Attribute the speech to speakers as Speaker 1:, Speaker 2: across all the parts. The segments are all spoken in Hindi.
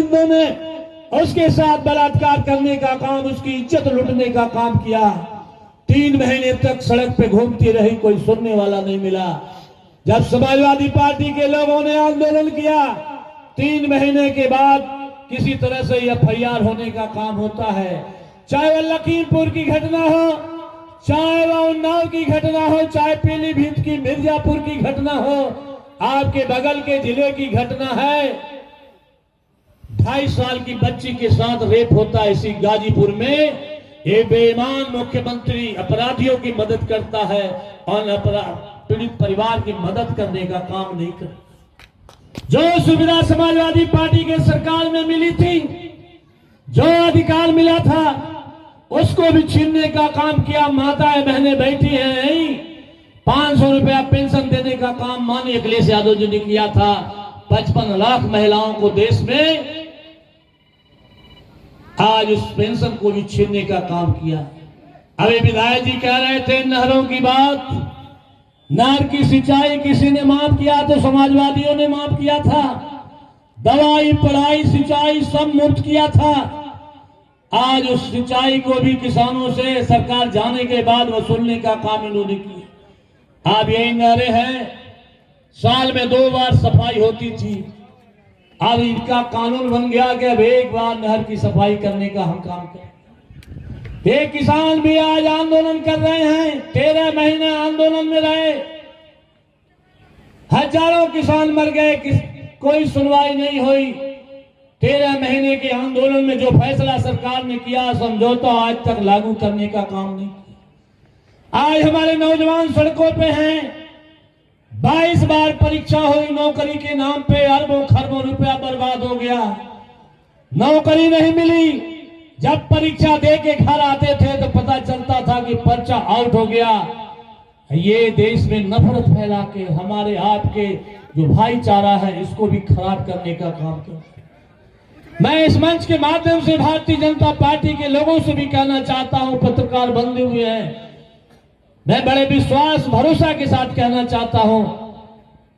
Speaker 1: गुंडों ने उसके साथ बलात्कार करने का काम, उसकी इज्जत लूटने का काम किया। 3 महीने तक सड़क पे घूमती रही, कोई सुनने वाला नहीं मिला। जब समाजवादी पार्टी के लोगों ने आंदोलन किया, 3 महीने के बाद किसी तरह से एफआईआर होने का काम होता है। चाहे वह लखीमपुर की घटना हो, चाहे वह उन्नाव की घटना हो, चाहे पीलीभीत की मिर्जापुर की घटना हो, आपके बगल के जिले की घटना है। 2.5 साल की बच्ची के साथ रेप होता है इसी गाजीपुर में। ये बेईमान मुख्यमंत्री अपराधियों की मदद करता है और पीड़ित परिवार की मदद करने का काम नहीं करता। जो सुविधा समाजवादी पार्टी के सरकार में मिली थी, जो अधिकार मिला था, उसको भी छीनने का काम किया। माताएं बहनें बैठी हैं, 500 रुपया पेंशन देने का काम माननीय अखिलेश यादव जी ने किया था। 55 लाख महिलाओं को देश में आज उस पेंशन को भी छीनने का काम किया। अभी विधायक जी कह रहे थे नहरों की बात, नहर की सिंचाई किसी ने माफ किया तो समाजवादियों ने माफ किया था। दवाई, पढ़ाई, सिंचाई सब मुफ्त किया था। आज उस सिंचाई को भी किसानों से सरकार जाने के बाद वसूलने का काम इन्होंने किया। अब यही नहरें हैं, साल में 2 बार सफाई होती थी। अब इनका कानून बन गया कि अब 1 बार नहर की सफाई करने का हम काम करें। ये किसान भी आज आंदोलन कर रहे हैं, 13 महीने आंदोलन में रहे, हजारों किसान मर गए, कोई सुनवाई नहीं हुई। 13 महीने के आंदोलन में जो फैसला सरकार ने किया, समझौता आज तक लागू करने का काम नहीं किया। आज हमारे नौजवान सड़कों पे हैं। 22 बार परीक्षा हुई, नौकरी के नाम पे अरबों खरबों रुपया बर्बाद हो गया, नौकरी नहीं मिली। जब परीक्षा दे के घर आते थे तो पता चलता था कि पर्चा आउट हो गया। ये देश में नफरत फैला के हमारे आपके जो भाईचारा है इसको भी खराब करने का काम किया। मैं इस मंच के माध्यम से भारतीय जनता पार्टी के लोगों से भी कहना चाहता हूं, पत्रकार बंधे हुए हैं, मैं बड़े विश्वास भरोसा के साथ कहना चाहता हूं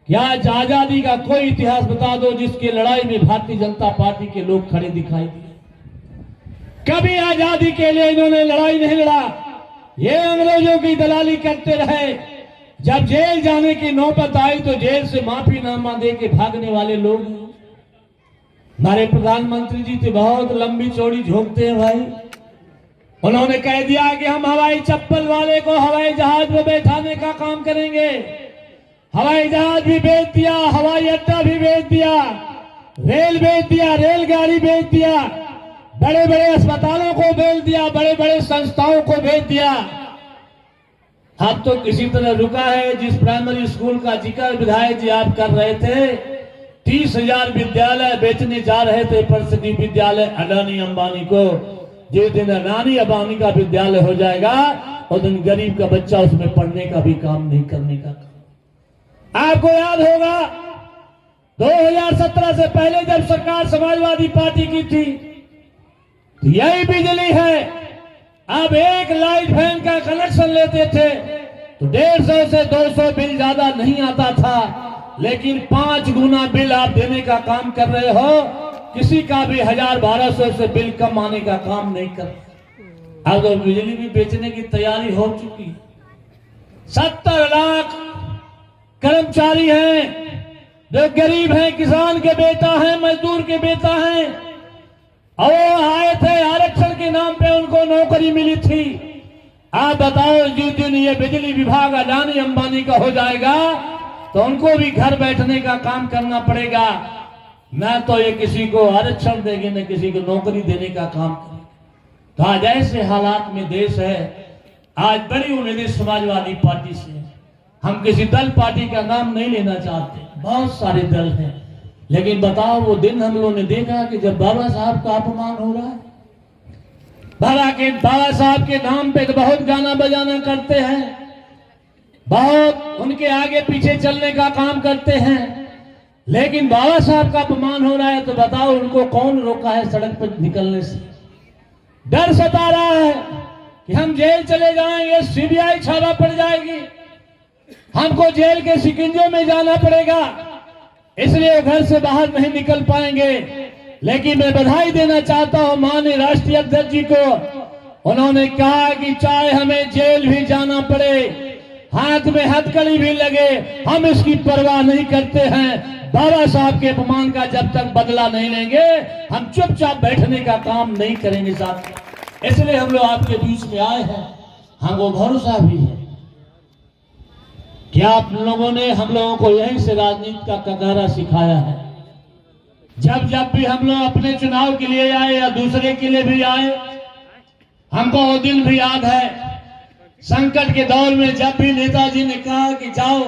Speaker 1: कि आज आजादी का कोई इतिहास बता दो जिसकी लड़ाई में भारतीय जनता पार्टी के लोग खड़े दिखाई दिए। कभी आजादी के लिए इन्होंने लड़ाई नहीं लड़ा, ये अंग्रेजों की दलाली करते रहे। जब जेल जाने की नौबत आई तो जेल से माफीनामा दे के भागने वाले लोग। हमारे प्रधानमंत्री जी तो बहुत लंबी चौड़ी झोंकते हैं भाई। उन्होंने कह दिया कि हम हवाई चप्पल वाले को हवाई जहाज में बैठाने का काम करेंगे। हवाई जहाज भी बेच दिया, हवाई अड्डा भी बेच दिया, रेल बेच दिया, रेलगाड़ी बेच दिया, बड़े बड़े अस्पतालों को बेच दिया, बड़े बड़े संस्थाओं को बेच दिया। अब तो किसी तरह रुका है। जिस प्राइमरी स्कूल का जिक्र विधायक जी आप कर रहे थे, 30,000 विद्यालय बेचने जा रहे थे परिषदीय विद्यालय अडानी अंबानी को। जिस दिन अडानी अंबानी का विद्यालय हो जाएगा उस दिन गरीब का बच्चा उसमें पढ़ने का भी काम नहीं करने का। आपको याद होगा 2017 से पहले जब सरकार समाजवादी पार्टी की थी, यही बिजली है। अब एक लाइट फैन का कनेक्शन लेते थे तो 150 से 200 बिल ज्यादा नहीं आता था, लेकिन 5 गुना बिल आप देने का काम कर रहे हो। किसी का भी 1000-1200 से बिल कम आने का काम नहीं कर। अब तो बिजली भी बेचने की तैयारी हो चुकी। 70 लाख कर्मचारी हैं जो गरीब हैं, किसान के बेटा है, मजदूर के बेटा है, और आए थे आरक्षण के नाम पे उनको नौकरी मिली थी। आप बताओ जिस दिन ये बिजली विभाग अडानी अंबानी का हो जाएगा तो उनको भी घर बैठने का काम करना पड़ेगा। न तो ये किसी को आरक्षण देंगे न किसी को नौकरी देने का काम करेंगे। तो आज ऐसे हालात में देश है। आज बड़ी उम्मीद समाजवादी पार्टी से, हम किसी दल पार्टी का नाम नहीं लेना चाहते, बहुत सारे दल हैं, लेकिन बताओ वो दिन हम लोगों ने देखा कि जब बाबा साहब का अपमान हो रहा है। बाबा साहब के नाम पे तो बहुत गाना बजाना करते हैं, बहुत उनके आगे पीछे चलने का काम करते हैं, लेकिन बाबा साहब का अपमान हो रहा है तो बताओ उनको कौन रोका है सड़क पर निकलने से। डर सता रहा है कि हम जेल चले जाएंगे, सीबीआई छापा पड़ जाएगी, हमको जेल के शिकंजों में जाना पड़ेगा, इसलिए घर से बाहर नहीं निकल पाएंगे। लेकिन मैं बधाई देना चाहता हूं माननीय राष्ट्रीय अध्यक्ष जी को। उन्होंने कहा कि चाहे हमें जेल भी जाना पड़े, हाथ में हथकड़ी भी लगे, हम इसकी परवाह नहीं करते हैं। बाबा साहब के अपमान का जब तक बदला नहीं लेंगे, हम चुपचाप बैठने का काम नहीं करेंगे साहब। इसलिए हम लोग आपके बीच में आए हैं। हमको भरोसा भी है कि आप लोगों ने हम लोगों को यहीं से राजनीति का कगारा सिखाया है। जब जब भी हम लोग अपने चुनाव के लिए आए या दूसरे के लिए भी आए, हमको वो दिन भी याद है। संकट के दौर में जब भी नेताजी ने कहा कि जाओ,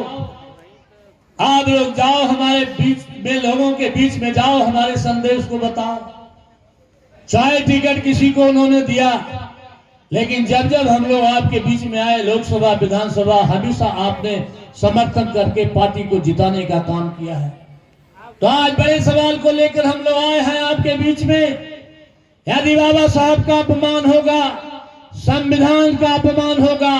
Speaker 1: आप लोग जाओ, हमारे बीच में, लोगों के बीच में जाओ, हमारे संदेश को बताओ। चाहे टिकट किसी को उन्होंने दिया, लेकिन जब जब हम लोग आपके बीच में आए, लोकसभा विधानसभा, हमेशा आपने समर्थन करके पार्टी को जिताने का काम किया है। तो आज बड़े सवाल को लेकर हम लोग आए हैं आपके बीच में। यदि बाबा साहब का अपमान होगा, संविधान का अपमान होगा,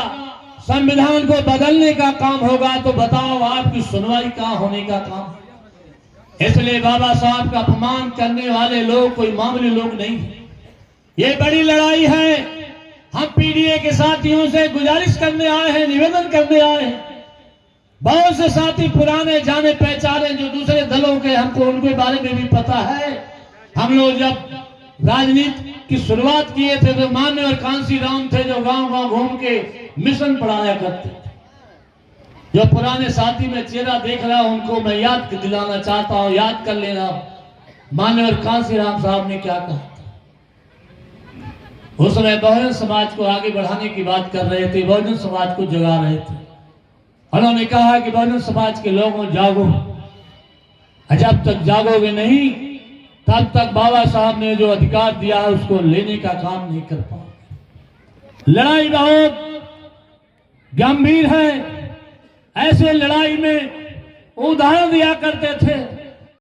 Speaker 1: संविधान को बदलने का काम होगा, तो बताओ आपकी सुनवाई कहां होने का काम। इसलिए बाबा साहब का अपमान करने वाले लोग कोई मामूली लोग नहीं है। ये बड़ी लड़ाई है। हम पीडीए के साथियों से गुजारिश करने आए हैं, निवेदन करने आए हैं। बहुत से साथी पुराने जाने पहचाने जो दूसरे दलों के, हमको उनके बारे में भी पता है। हम लोग जब राजनीति की शुरुआत किए थे तो मान्य और कांसी राम थे जो गांव गांव घूम के मिशन पढ़ाया करते थे। जो पुराने साथी में चेहरा देख रहा हूं, उनको मैं याद दिलाना चाहता हूं, याद कर लेना मान्य और कांसी राम साहब ने क्या कहा। उस समय बहुजन समाज को आगे बढ़ाने की बात कर रहे थे, बहुजन समाज को जगा रहे थे। उन्होंने कहा कि बहुजन समाज के लोगों जागो, जब तक जागोगे नहीं तब तक बाबा साहब ने जो अधिकार दिया है उसको लेने का काम नहीं कर पाओगे। लड़ाई बहुत गंभीर है। ऐसे लड़ाई में उदाहरण दिया करते थे